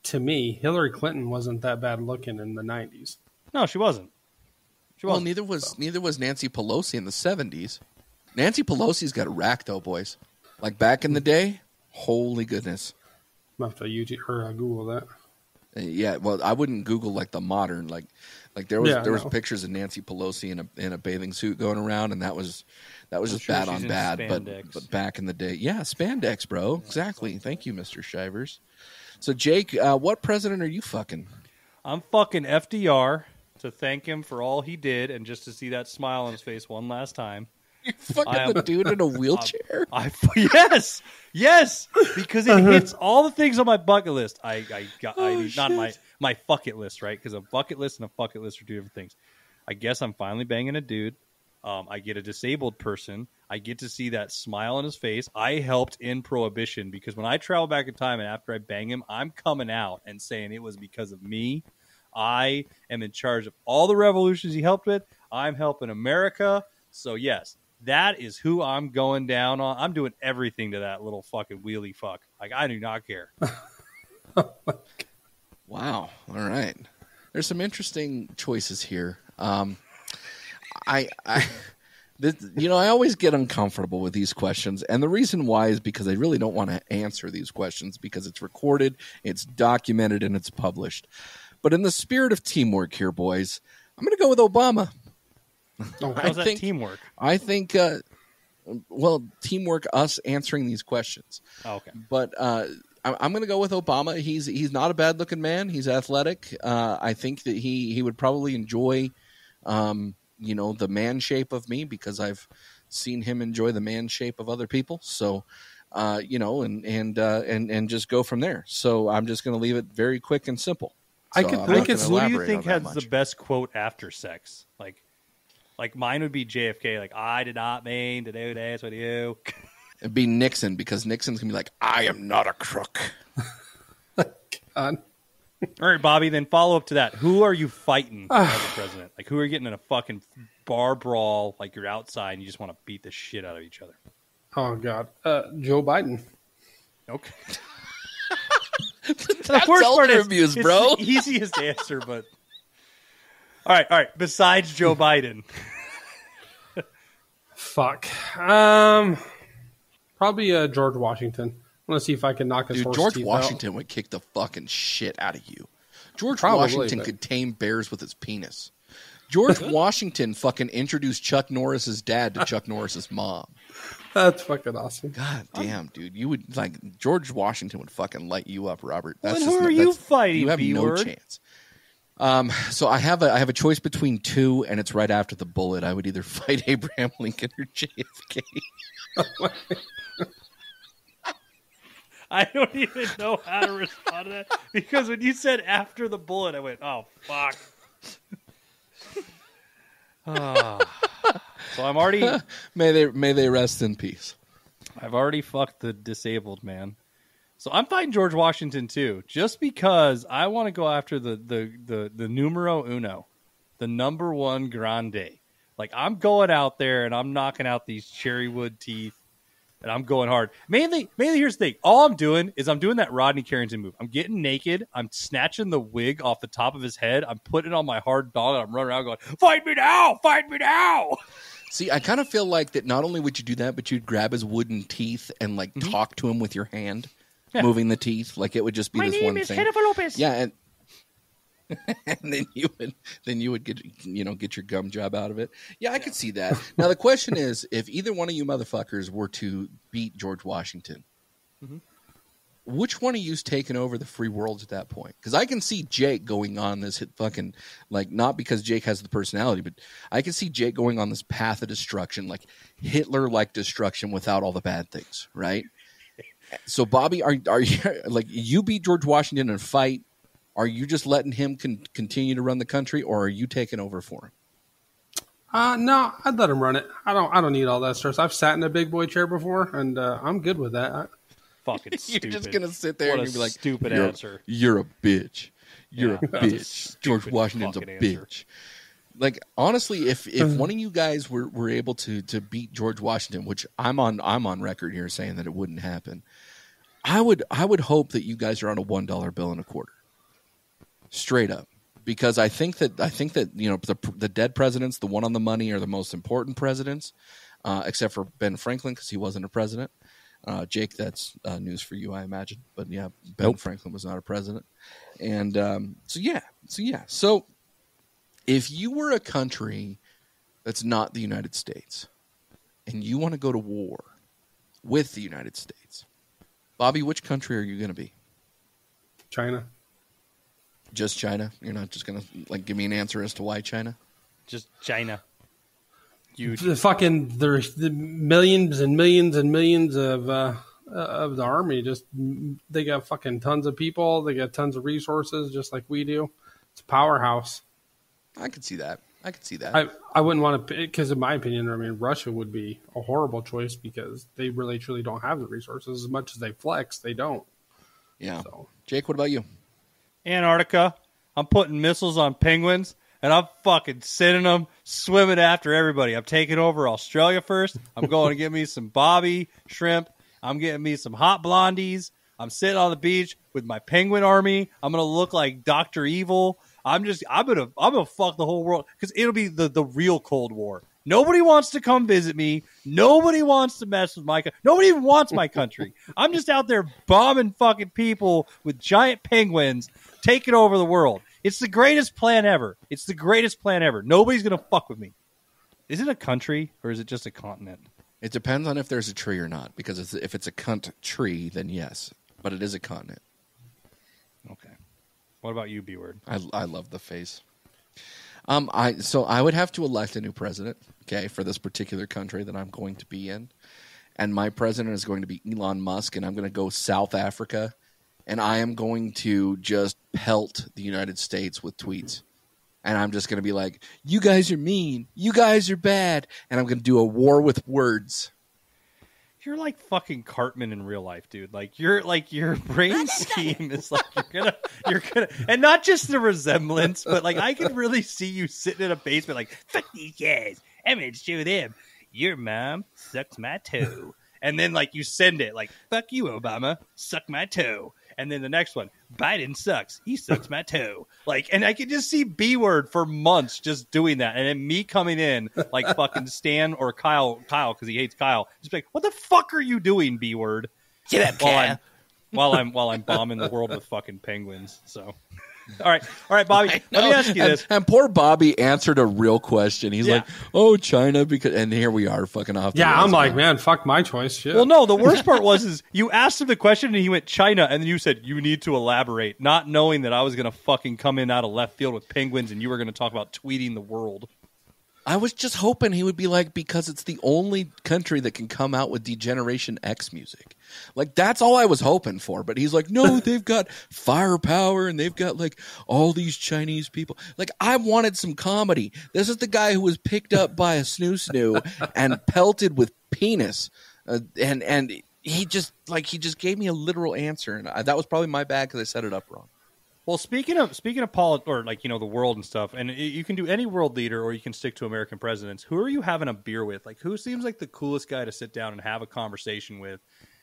To me, Hillary Clinton wasn't that bad looking in the 90s. No, she wasn't. Well, neither was Nancy Pelosi in the 70s. Nancy Pelosi's got a rack though, boys. Like back in the day, holy goodness. I'm gonna have to YouTube or Google that. Yeah, well, I wouldn't Google like the modern like there was pictures of Nancy Pelosi in a bathing suit going around, and that was just bad on bad. But back in the day, yeah, spandex, bro, exactly. Thank you, Mr. Shivers. So Jake, what president are you fucking? I'm fucking FDR to thank him for all he did, and just to see that smile on his face one last time. You're fucking the dude in a wheelchair? Yes, because it hits all the things on my bucket list. Not my fuck it list, right? Because a bucket list and a bucket list are two different things. I guess I'm finally banging a dude. I get a disabled person. I get to see that smile on his face. I helped in Prohibition, because when I travel back in time and after I bang him, I'm coming out and saying it was because of me. I am in charge of all the revolutions he helped with. I'm helping America. So yes, that is who I'm going down on. I'm doing everything to that little fucking wheelie fuck. Like, I do not care. Wow. All right. There's some interesting choices here. I always get uncomfortable with these questions, and the reason why is because I really don't want to answer these questions, because it's recorded, it's documented, and it's published. But in the spirit of teamwork here, boys, I'm going to go with Obama. How's that teamwork? I think, teamwork, us answering these questions. Oh, okay. But I'm going to go with Obama. He's not a bad-looking man. He's athletic. I think that he would probably enjoy, the man shape of me, because I've seen him enjoy the man shape of other people. So, and just go from there. So I'm just going to leave it very quick and simple. I So could I'm think not gonna it's- Who do you elaborate think on that has much. the best quote after sex? Like mine would be JFK. Like, I did not mean to do this with you. It'd be Nixon, because Nixon's gonna be like, I am not a crook. God. All right, Bobby, then follow up to that. Who are you fighting as the president? Like, who are you getting in a fucking bar brawl? Like, you're outside and you just want to beat the shit out of each other. Oh, God. Joe Biden. Okay. That's elder abuse, bro. It's the easiest answer, but... All right. Besides Joe Biden. Fuck. Probably George Washington. I want to see if I can knock his Dude, horse George teeth Washington would kick the fucking shit out of you. George Probably, Washington but- could tame bears with his penis. George Washington fucking introduced Chuck Norris's dad to Chuck Norris's mom. out. That's fucking awesome. God damn, dude. You would, like, George Washington would fucking light you up, Robert. Well, That's then just who are you fighting, You have no B-word? chance. So I have a choice between two, and it's right after the bullet. I would either fight Abraham Lincoln or JFK. I don't even know how to respond to that. Because when you said after the bullet, I went, oh, fuck. So I'm already... May they rest in peace. I've already fucked the disabled man. So I'm fighting George Washington too, just because I want to go after the numero uno, the number one grande. Like, I'm going out there and I'm knocking out these cherry wood teeth, and I'm going hard. Mainly here's the thing. All I'm doing is I'm doing that Rodney Carrington move. I'm getting naked. I'm snatching the wig off the top of his head. I'm putting it on my hard dog, and I'm running around going, "Fight me now! Fight me now!" See, I kind of feel like that not only would you do that, but you'd grab his wooden teeth and, like, talk to him with your hand, moving the teeth. Like, it would just be My this name one is thing. Jennifer Lopez. Yeah, and then you would get your gum job out of it. Yeah, I could see that. Now the question is, if either one of you motherfuckers were to beat George Washington, which one of you's taking over the free world at that point? Because I can see Jake going on this fucking, like, not because Jake has the personality, but I can see Jake going on this path of destruction, like Hitler-like destruction without all the bad things, right? So Bobby, are you like, you beat George Washington in a fight? Are you just letting him continue to run the country, or are you taking over for him? No, I'd let him run it. I don't need all that stress. I've sat in a big boy chair before, and I'm good with that. Fucking You're stupid. just gonna sit there What and a you'll be like, stupid "You're- answer. You're a bitch. You're Yeah, a that's a bitch. George stupid Washington's a fucking answer. bitch." Like, honestly, if one of you guys were able to beat George Washington, which I'm on record here saying that it wouldn't happen, I would hope that you guys are on a $1 bill and a quarter, straight up, because I think that the dead presidents, the one on the money, are the most important presidents, except for Ben Franklin because he wasn't a president. Jake, that's news for you, I imagine. But yeah, Ben Franklin was not a president, and so if you were a country that's not the United States and you want to go to war with the United States, Bobby, which country are you going to be? China. Just China? You're not just going to, like, give me an answer as to why China? Just China. Huge. There's the millions and millions and millions of the army. Just, they got fucking tons of people. They got tons of resources, just like we do. It's a powerhouse. I could see that. I wouldn't want to, because in my opinion, I mean, Russia would be a horrible choice because they really truly don't have the resources. As much as they flex, they don't. Yeah. So. Jake, what about you? Antarctica. I'm putting missiles on penguins, and I'm fucking sending them swimming after everybody. I'm taking over Australia first. I'm going to get me some bobby shrimp. I'm getting me some hot blondies. I'm sitting on the beach with my penguin army. I'm gonna look like Dr. Evil. I'm gonna fuck the whole world because it'll be the real Cold War. Nobody wants to come visit me. Nobody wants to mess with nobody even wants my country. I'm just out there bombing fucking people with giant penguins, taking over the world. It's the greatest plan ever. Nobody's gonna fuck with me. Is it a country or is it just a continent? It depends on if there's a tree or not, because if it's a cunt tree, then yes, but it is a continent. Okay. What about you, B-word? I love the face. I would have to elect a new president, okay, for this particular country that I'm going to be in, and my president is going to be Elon Musk, and I'm going to go South Africa and I am going to just pelt the United States with tweets. And I'm just going to be like, you guys are mean. You guys are bad. And I'm going to do a war with words. You're like fucking Cartman in real life, dude. Like your brain scheme is like you're gonna, and not just the resemblance, but like I could really see you sitting in a basement, like fuck these guys. I'm gonna show them. Your mom sucks my toe, and then like you send it like fuck you, Obama, suck my toe, and then the next one, Biden sucks. He sucks my toe. Like, and I could just see B word for months just doing that, and then me coming in like fucking Stan or Kyle because he hates Kyle. Just be like, what the fuck are you doing, B word? Get up, Kyle. While I'm bombing the world with fucking penguins. So, all right, Bobby. Let me ask you this. And poor Bobby answered a real question. He's like, "Oh, China," because, and here we are, fucking off. Yeah, I'm like, man, fuck my choice. Shit. Well, no, the worst part is you asked him the question and he went China, and then you said you need to elaborate, not knowing that I was gonna fucking come in out of left field with penguins, and you were gonna talk about tweeting the world. I was just hoping he would be like, because it's the only country that can come out with Degeneration X music. Like, that's all I was hoping for. But he's like, no, they've got firepower and they've got like all these Chinese people. Like, I wanted some comedy. This is the guy who was picked up by a snoo and pelted with penis. And he just gave me a literal answer. And that was probably my bad because I set it up wrong. Well, speaking of or like, the world and stuff, and you can do any world leader or you can stick to American presidents. Who are you having a beer with? Like, who seems like the coolest guy to sit down and have a conversation with,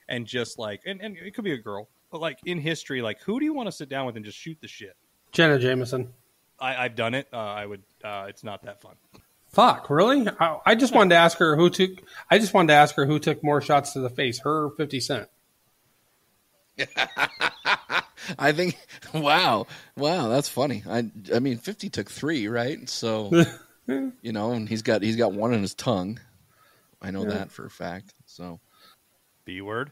and just like, and it could be a girl, but like in history, like who do you want to sit down with and just shoot the shit? Jenna Jameson. I've done it. I would. It's not that fun. Fuck, really? I just wanted to ask her who took. I just wanted to ask her who took more shots to the face, her or 50 Cent. I think, wow, that's funny. I mean, 50 took 3, right? So, and he's got one in his tongue. I know that for a fact. So, B word.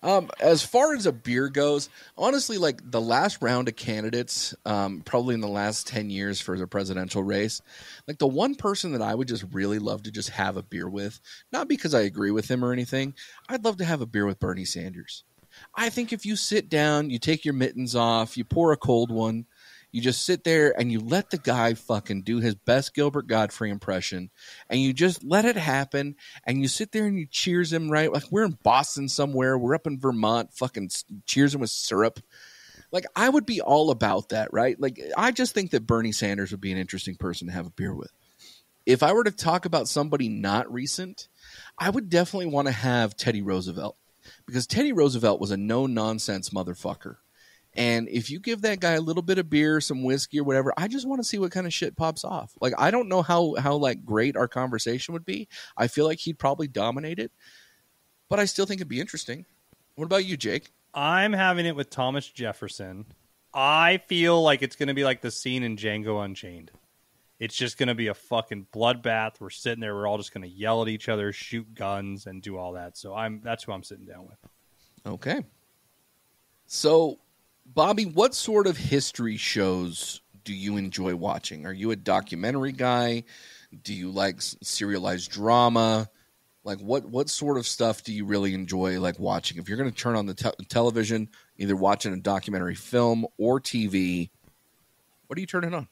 As far as a beer goes, honestly, like the last round of candidates, probably in the last 10 years for the presidential race, like the one person that I would just really love to just have a beer with, not because I agree with him or anything, I'd love to have a beer with Bernie Sanders. I think if you sit down, you take your mittens off, you pour a cold one, you just sit there and you let the guy fucking do his best Gilbert Gottfried impression, and you just let it happen, and you sit there and you cheers him, right? Like we're in Boston somewhere, we're up in Vermont, fucking cheers him with syrup. Like I would be all about that, right? Like I just think that Bernie Sanders would be an interesting person to have a beer with. If I were to talk about somebody not recent, I would definitely want to have Teddy Roosevelt. Because Teddy Roosevelt was a no-nonsense motherfucker. And if you give that guy a little bit of beer, some whiskey or whatever, I just want to see what kind of shit pops off. Like, I don't know how like great our conversation would be. I feel like he'd probably dominate it. But I still think it'd be interesting. What about you, Jake? I'm having it with Thomas Jefferson. I feel like it's going to be like the scene in Django Unchained. It's just going to be a fucking bloodbath. We're sitting there. We're all just going to yell at each other, shoot guns, and do all that. So that's who I'm sitting down with. Okay. So, Bobby, what sort of history shows do you enjoy watching? Are you a documentary guy? Do you like serialized drama? Like, what sort of stuff do you really enjoy like watching? If you're going to turn on the television, either watching a documentary film or TV, what are you turning on?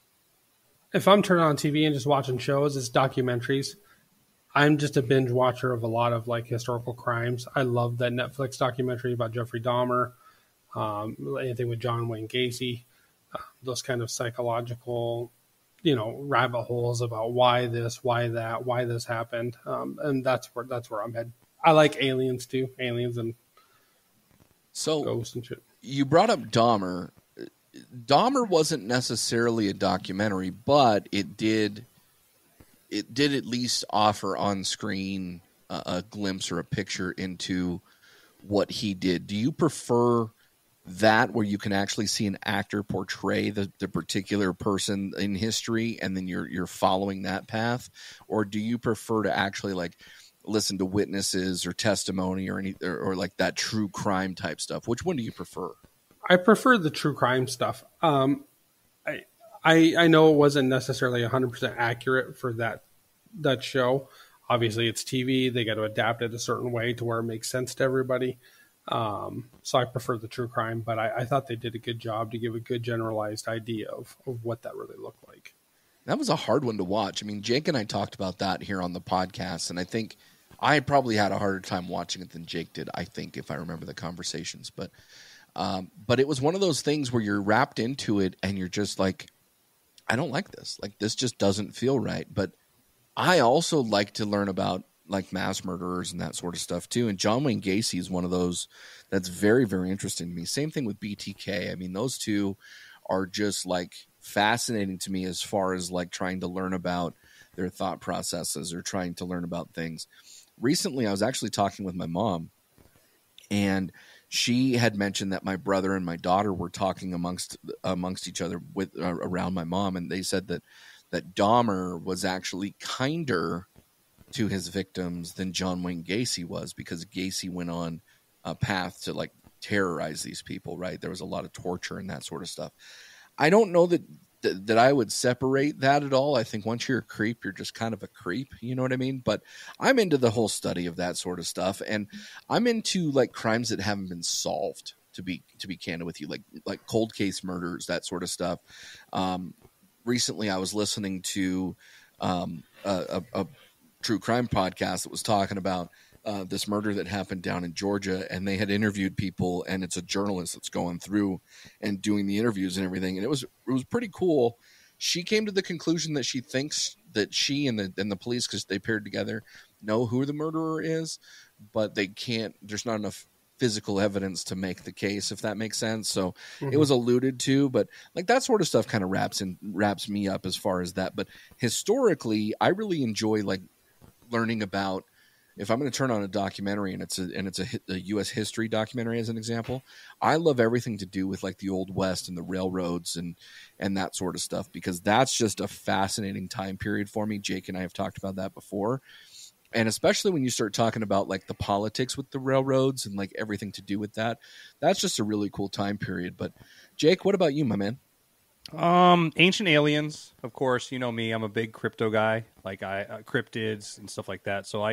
If I'm turning on TV and just watching shows, it's documentaries. I'm just a binge watcher of a lot of like historical crimes. I love that Netflix documentary about Jeffrey Dahmer, anything with John Wayne Gacy, those kind of psychological, rabbit holes about why this, why that, why this happened, and that's where I'm headed. I like aliens too, aliens and ghosts and shit. You brought up Dahmer. Dahmer wasn't necessarily a documentary, but it did at least offer on screen a glimpse or a picture into what he did. Do you prefer that, where you can actually see an actor portray the particular person in history and then you're following that path? Or do you prefer to actually like listen to witnesses or testimony or like that true crime type stuff? Which one do you prefer? I prefer the true crime stuff. I know it wasn't necessarily 100% accurate for that show. Obviously, it's TV. They got to adapt it a certain way to where it makes sense to everybody. So I prefer the true crime, but I thought they did a good job to give a good generalized idea of what that really looked like. That was a hard one to watch. I mean, Jake and I talked about that here on the podcast, and I think I probably had a harder time watching it than Jake did, I think, if I remember the conversations. But it was one of those things where you're wrapped into it and you're just like, I don't like this. Like, this just doesn't feel right. But I also like to learn about like mass murderers and that sort of stuff too. And John Wayne Gacy is one of those that's very, very interesting to me. Same thing with BTK. I mean, those two are just like fascinating to me as far as like trying to learn about their thought processes or trying to learn about things. Recently, I was actually talking with my mom, and she had mentioned that my brother and my daughter were talking amongst each other with around my mom, and they said that Dahmer was actually kinder to his victims than John Wayne Gacy was, because Gacy went on a path to like terrorize these people, right? There was a lot of torture and that sort of stuff. I don't know that I would separate that at all. I think once you're a creep, you're just kind of a creep, you know what I mean? But I'm into the whole study of that sort of stuff, and I'm into like crimes that haven't been solved, to be candid with you, like cold case murders, that sort of stuff. Recently I was listening to a true crime podcast that was talking about this murder that happened down in Georgia, and they had interviewed people, and it's a journalist that's going through and doing the interviews and everything. And it was pretty cool. She came to the conclusion that she thinks that she and the police, because they paired together, know who the murderer is, but they can't, there's not enough physical evidence to make the case, if that makes sense. So it was alluded to, but like that sort of stuff kind of wraps me up as far as that. But historically, I really enjoy like learning about, if I'm going to turn on a documentary and it's a U.S. history documentary as an example, I love everything to do with like the Old West and the railroads and that sort of stuff, because that's just a fascinating time period for me. Jake and I have talked about that before. And especially when you start talking about like the politics with the railroads and like everything to do with that, that's just a really cool time period. But Jake, what about you, my man? Ancient aliens, of course. You know me, I'm a big crypto guy, like cryptids and stuff like that. So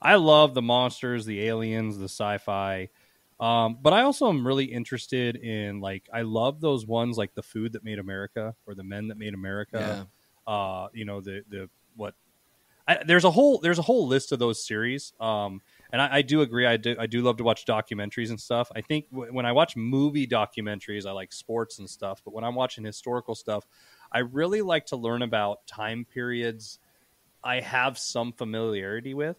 I love the monsters, the aliens, the sci-fi. But I also am really interested in, like, I love those ones like The Food That Made America, or The Men That Made America. Yeah. You know, there's a whole list of those series. And I do agree. I do love to watch documentaries and stuff. I think when I watch movie documentaries, I like sports and stuff. But when I'm watching historical stuff, I really like to learn about time periods I have some familiarity with.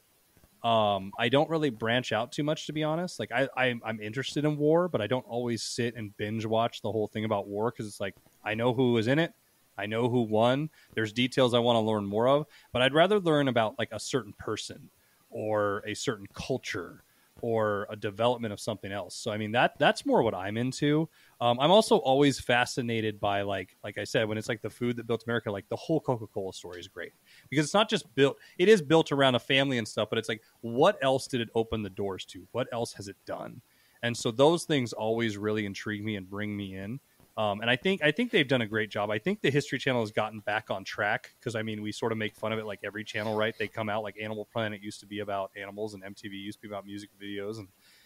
I don't really branch out too much, to be honest. Like I'm interested in war, but I don't always sit and binge watch the whole thing about war, because it's like I know who was in it. I know who won. There's details I want to learn more of, but I'd rather learn about like a certain person or a certain culture or a development of something else. So, I mean, that's more what I'm into. I'm also always fascinated by, like I said, when it's like The Food That Built America, like the whole Coca-Cola story is great, because it's not just built, it is built around a family and stuff, but it's like, what else did it open the doors to? What else has it done? And so those things always really intrigue me and bring me in. And I think they've done a great job. I think the History Channel has gotten back on track, because, I mean, we sort of make fun of it like every channel, right? They come out like Animal Planet used to be about animals, and MTV used to be about music videos,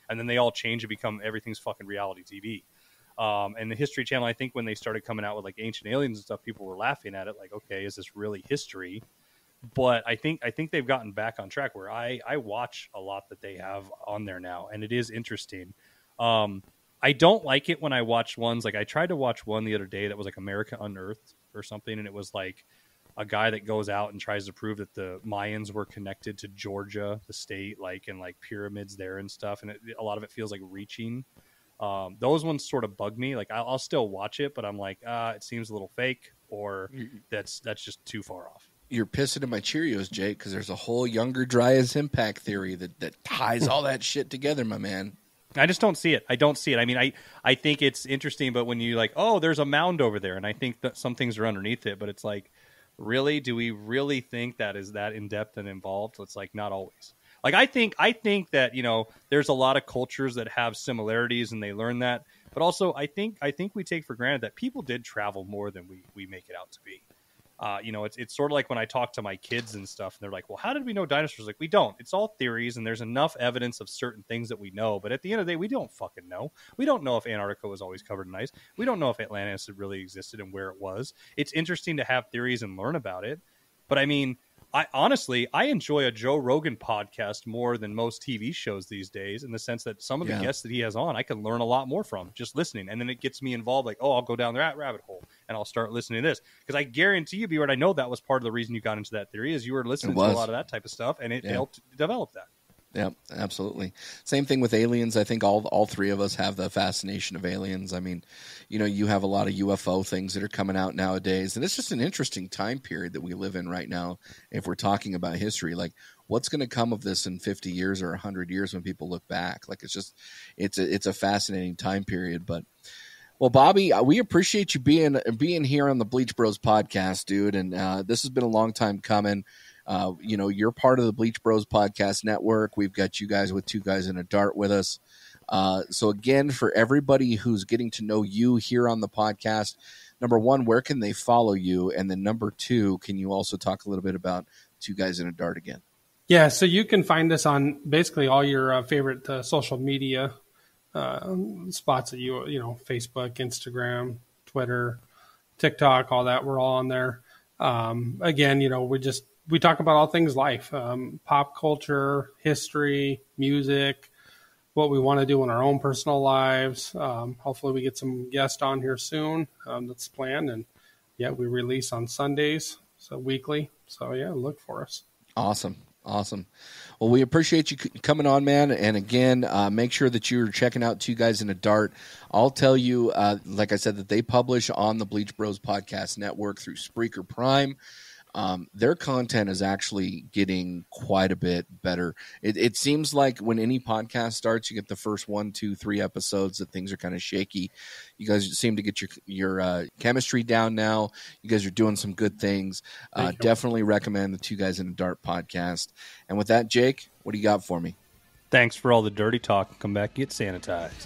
and then they all change and become everything's fucking reality TV. And the History Channel, I think when they started coming out with like Ancient Aliens and stuff, people were laughing at it like, okay, is this really history? But I think they've gotten back on track, where I watch a lot that they have on there now, and it is interesting. I don't like it when I watch ones, like I tried to watch one the other day that was like America Unearthed or something, and it was like a guy that goes out and tries to prove that the Mayans were connected to Georgia, the state, like, and like pyramids there and stuff, and a lot of it feels like reaching. Those ones sort of bug me. Like I'll still watch it, but I'm like, it seems a little fake, or that's just too far off. You're pissing in my Cheerios, Jake, because there's a whole younger, dry as impact theory that ties all that shit together, my man. I just don't see it. I mean, I think it's interesting, but when you like, oh, there's a mound over there, and I think that some things are underneath it, but it's like, really, do we really think that is that in depth and involved? So it's like, not always. Like I think that, you know, there's a lot of cultures that have similarities and they learn that, but also I think we take for granted that people did travel more than we make it out to be. It's sort of like when I talk to my kids and stuff, and they're like, well, how did we know dinosaurs? Like, we don't. It's all theories, and there's enough evidence of certain things that we know. But at the end of the day, we don't fucking know. We don't know if Antarctica was always covered in ice. We don't know if Atlantis had really existed and where it was. It's interesting to have theories and learn about it. But I mean, I enjoy a Joe Rogan podcast more than most TV shows these days, in the sense that some of the guests that he has on, I can learn a lot more from just listening. And then it gets me involved, like, oh, I'll go down that rabbit hole and I'll start listening to this. Because I guarantee you, B-Word, I know that was part of the reason you got into that theory, is you were listening to a lot of that type of stuff, and it helped develop that. Yeah, absolutely. Same thing with aliens. I think all three of us have the fascination of aliens. I mean, you have a lot of UFO things that are coming out nowadays, and it's just an interesting time period that we live in right now. If we're talking about history, like, what's going to come of this in 50 years or 100 years when people look back? Like, it's a fascinating time period. But, well, Bobby, we appreciate you being here on the Bleach Bros podcast, dude. And this has been a long time coming. You're part of the Bleach Bros podcast network. We've got you guys with Two Guys in a Dart with us. So again, for everybody who's getting to know you here on the podcast, number one, where can they follow you? And then number two, can you also talk a little bit about Two Guys in a Dart again? Yeah, so you can find us on basically all your favorite social media spots that Facebook, Instagram, Twitter, TikTok, all that. We're all on there. Again, we talk about all things life, pop culture, history, music, what we want to do in our own personal lives. Hopefully we get some guests on here soon. That's planned. And we release on Sundays, so weekly. So look for us. Awesome. Well, we appreciate you coming on, man. And again, make sure that you're checking out Two Guys in a Dart. I'll tell you, like I said, that they publish on the Bleach Bros podcast network through Spreaker Prime. Their content is actually getting quite a bit better. It seems like when any podcast starts, you get the first 1, 2, 3 episodes that things are kind of shaky. You guys seem to get your chemistry down now. You guys are doing some good things. Definitely recommend the Two Guys in a Dart podcast. And with that, Jake, what do you got for me? Thanks for all the dirty talk. Come back, get sanitized.